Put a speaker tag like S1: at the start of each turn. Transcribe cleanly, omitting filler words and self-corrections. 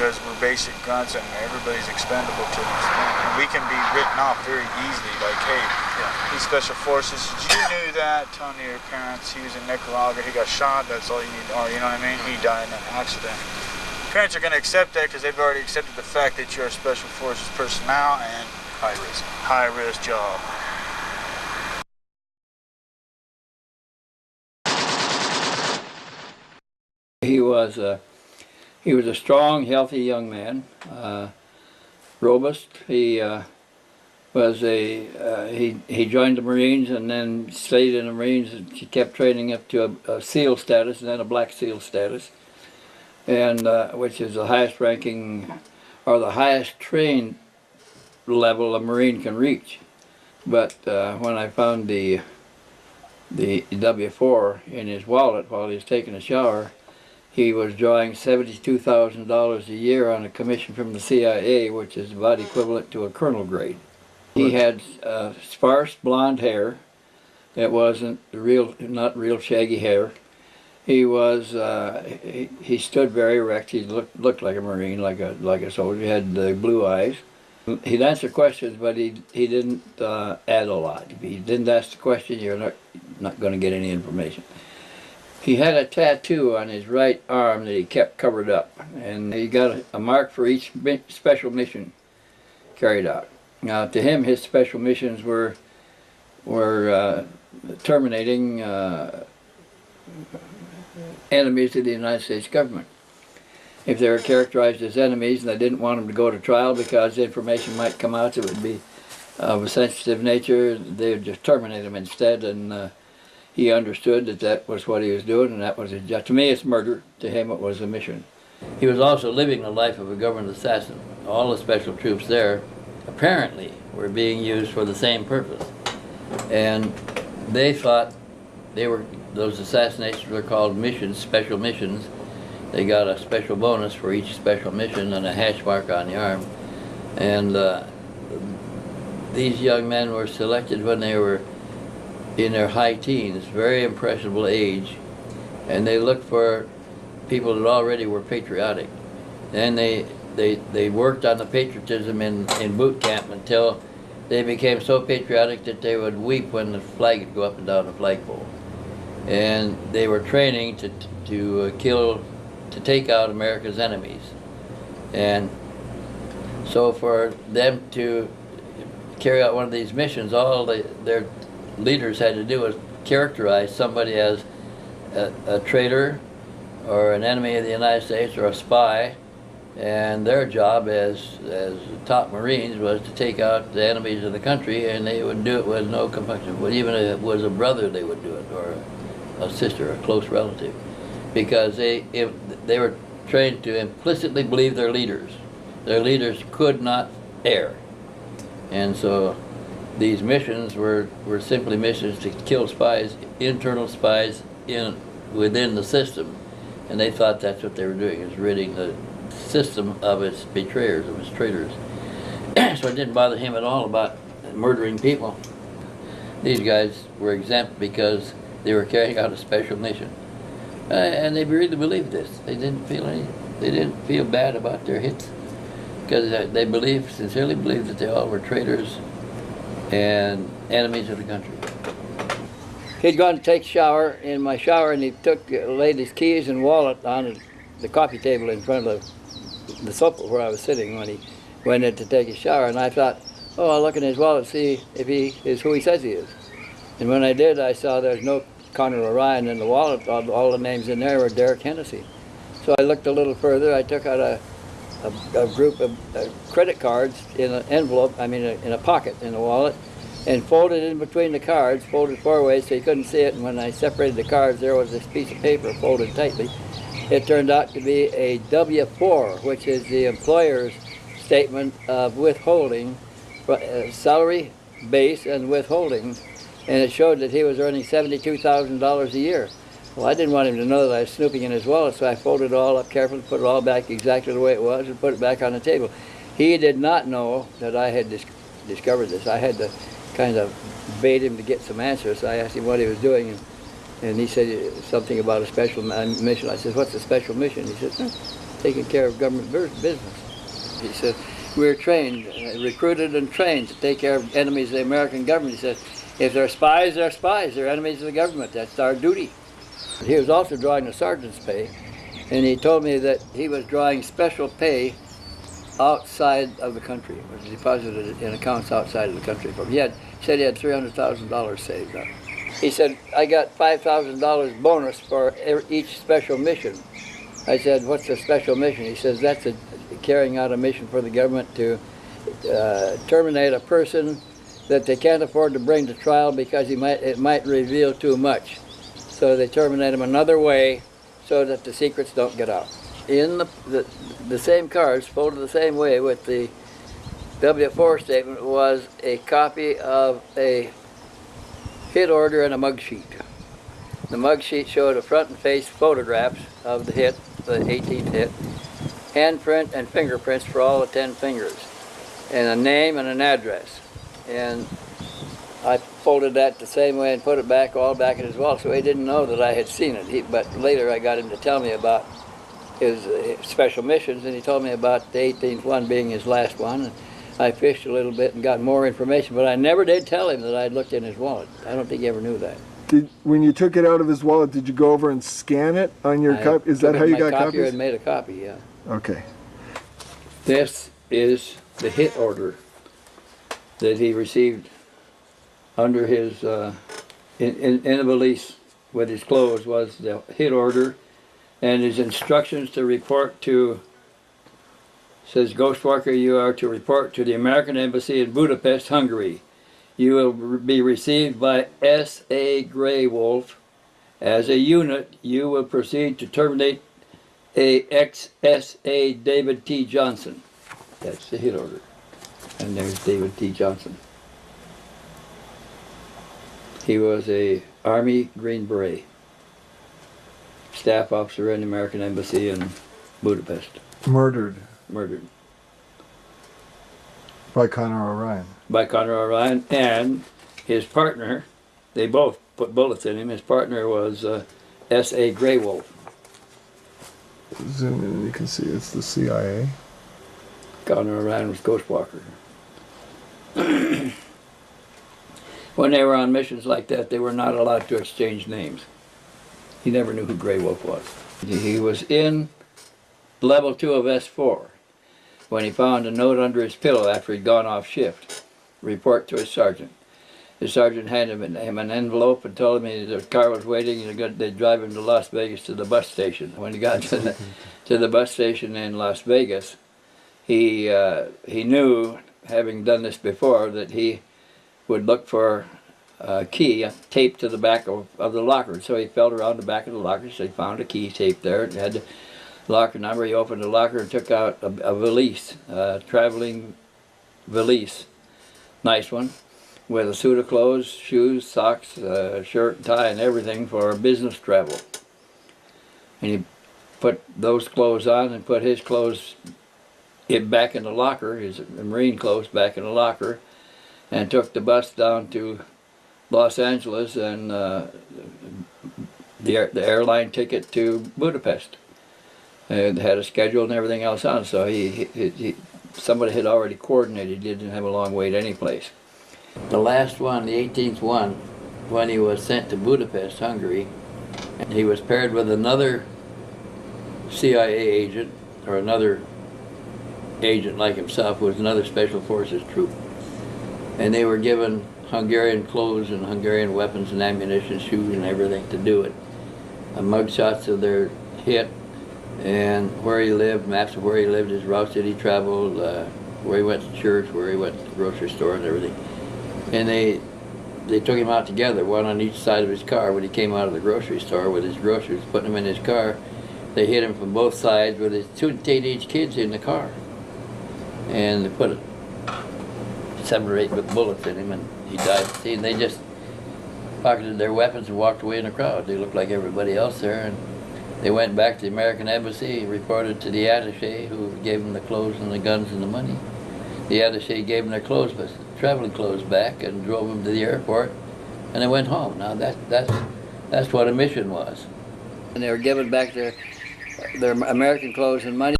S1: because we're basic grunts and everybody's expendable to an extent. And we can be written off very easily, like, hey, he's special forces. Did you knew that? Telling your parents he was in Nicaragua, he got shot, that's all you need, or you know what I mean? He died in an accident. Parents are going to accept that because they've already accepted the fact that you're a special forces personnel and high risk job.
S2: He was a strong, healthy young man, robust. He joined the Marines and then stayed in the Marines, and he kept training up to a SEAL status and then a Black SEAL status, and which is the highest ranking or the highest trained level a Marine can reach. But when I found the W-4 in his wallet while he was taking a shower, he was drawing $72,000 a year on a commission from the CIA, which is about equivalent to a colonel grade. He had sparse blonde hair. It wasn't not real shaggy hair. He was he stood very erect. He looked like a Marine, like a soldier. He had blue eyes. He'd answer questions, but he didn't add a lot. If he didn't ask the question, you're not going to get any information. He had a tattoo on his right arm that he kept covered up, and he got a mark for each special mission carried out. Now, to him, his special missions were terminating enemies of the United States government. If they were characterized as enemies and they didn't want them to go to trial because the information might come out that would be of a sensitive nature, they would just terminate them instead, and he understood that that was what he was doing, and that was his job. To me, it's murder. To him, it was a mission. He was also living the life of a government assassin. All the special troops there, apparently, were being used for the same purpose. And they thought those assassinations were called missions, special missions. They got a special bonus for each special mission and a hash mark on the arm. And these young men were selected when they were in their high teens, very impressionable age, and they looked for people that already were patriotic. And they worked on the patriotism in boot camp until they became so patriotic that they would weep when the flag would go up and down the flagpole. And they were training to take out America's enemies. And so for them to carry out one of these missions, all their leaders had to do was characterize somebody as a traitor or an enemy of the United States or a spy, and their job as top Marines was to take out the enemies of the country, and they would do it with no compunction. Well, even if it was a brother, they would do it, or a sister, a close relative, because they were trained to implicitly believe their leaders. Their leaders could not err, and so these missions were simply missions to kill spies, internal spies within the system, and they thought that's what they were doing, is ridding the system of its betrayers, of its traitors. So it didn't bother him at all about murdering people. These guys were exempt because they were carrying out a special mission, and they really believed this. They didn't feel bad about their hits, because they sincerely believed that they all were traitors and enemies of the country. He'd gone to take a shower in my shower, and he laid his keys and wallet on the coffee table in front of the sofa where I was sitting when he went in to take a shower. And I thought, oh, I'll look in his wallet and see if he is who he says he is. And when I did, I saw there's no Conor Orion in the wallet. All the names in there were Derek Hennessy. So I looked a little further. I took out a group of credit cards in an envelope, in a pocket in the wallet, and folded in between the cards, folded four ways so you couldn't see it. And when I separated the cards, there was this piece of paper folded tightly. It turned out to be a W-4, which is the employer's statement of withholding, salary base and withholding, and it showed that he was earning $72,000 a year. Well, I didn't want him to know that I was snooping in his wallet, so I folded it all up carefully, put it all back exactly the way it was, and put it back on the table. He did not know that I had discovered this. I had to kind of bait him to get some answers. I asked him what he was doing, and he said something about a special mission. I said, what's a special mission? He said, taking care of government business. He said, we're trained, recruited and trained to take care of enemies of the American government. He said, if they're spies, they're spies. They're enemies of the government. That's our duty. He was also drawing the sergeant's pay, and he told me that he was drawing special pay outside of the country. It was deposited in accounts outside of the country. He said he had $300,000 saved up. He said, I got $5,000 bonus for each special mission. I said, what's a special mission? He says, that's carrying out a mission for the government to terminate a person that they can't afford to bring to trial because it might reveal too much. So they terminate him another way so that the secrets don't get out. In the same cards, folded the same way with the W4 statement, was a copy of a hit order and a mug sheet. The mug sheet showed a front and face photographs of the hit, the 18th hit, handprint and fingerprints for all the 10 fingers, and a name and an address. And I folded that the same way and put it all back in his wallet, so he didn't know that I had seen it. But later I got him to tell me about his special missions, and he told me about the 18th one being his last one. And I fished a little bit and got more information, but I never did tell him that I'd looked in his wallet. I don't think he ever knew that.
S3: When you took it out of his wallet, did you go over and scan it on your copy? Is that how you got copies?
S2: I made a copy, yeah.
S3: Okay.
S2: This is the hit order that he received under his, in a valise with his clothes was the hit order, and his instructions to report to, says, Ghostwalker, you are to report to the American Embassy in Budapest, Hungary. You will be received by S.A. Grey Wolf. As a unit, you will proceed to terminate a ex-S.A. David T. Johnson. That's the hit order. And there's David T. Johnson. He was a Army Green Beret, staff officer in the American Embassy in Budapest.
S3: Murdered.
S2: Murdered.
S3: By Connor O'Ryan.
S2: By Connor O'Ryan, and his partner, they both put bullets in him. His partner was S.A. Grey Wolf.
S3: Zoom in and you can see it's the CIA.
S2: Connor O'Ryan was Ghostwalker. When they were on missions like that, they were not allowed to exchange names. He never knew who Grey Wolf was. He was in level 2 of S4 when he found a note under his pillow after he'd gone off shift. Report to his sergeant. His sergeant handed him an envelope and told him the car was waiting and they'd drive him to Las Vegas to the bus station. When he got to the bus station in Las Vegas, he knew, having done this before, that he would look for a key taped to the back of the locker. So he felt around the back of the locker, so he found a key taped there. It had the locker number. He opened the locker and took out a valise, a traveling valise, nice one, with a suit of clothes, shoes, socks, shirt, and tie, and everything for business travel. And he put those clothes on and put his clothes back in the locker, his Marine clothes back in the locker, and took the bus down to Los Angeles and the airline ticket to Budapest. And had a schedule and everything else on, so somebody had already coordinated. He didn't have a long wait anyplace. The last one, the 18th one, when he was sent to Budapest, Hungary, he was paired with another CIA agent, or another agent like himself, who was another Special Forces troop. And they were given Hungarian clothes and Hungarian weapons and ammunition, shoes and everything to do it. Mugshots of their hit, and where he lived, maps of where he lived, his routes that he traveled, where he went to church, where he went to the grocery store and everything. And they took him out together, one on each side of his car. When he came out of the grocery store with his groceries, putting them in his car, they hit him from both sides with his 2 teenage kids in the car. And they put 7 or 8 bullets in him, and he died. See, and they just pocketed their weapons and walked away in the crowd. They looked like everybody else there, and they went back to the American Embassy, reported to the attaché, who gave them the clothes and the guns and the money. The attaché gave them their clothes, but traveling clothes back, and drove them to the airport, and they went home. Now that's what a mission was. And they were given back their American clothes and money.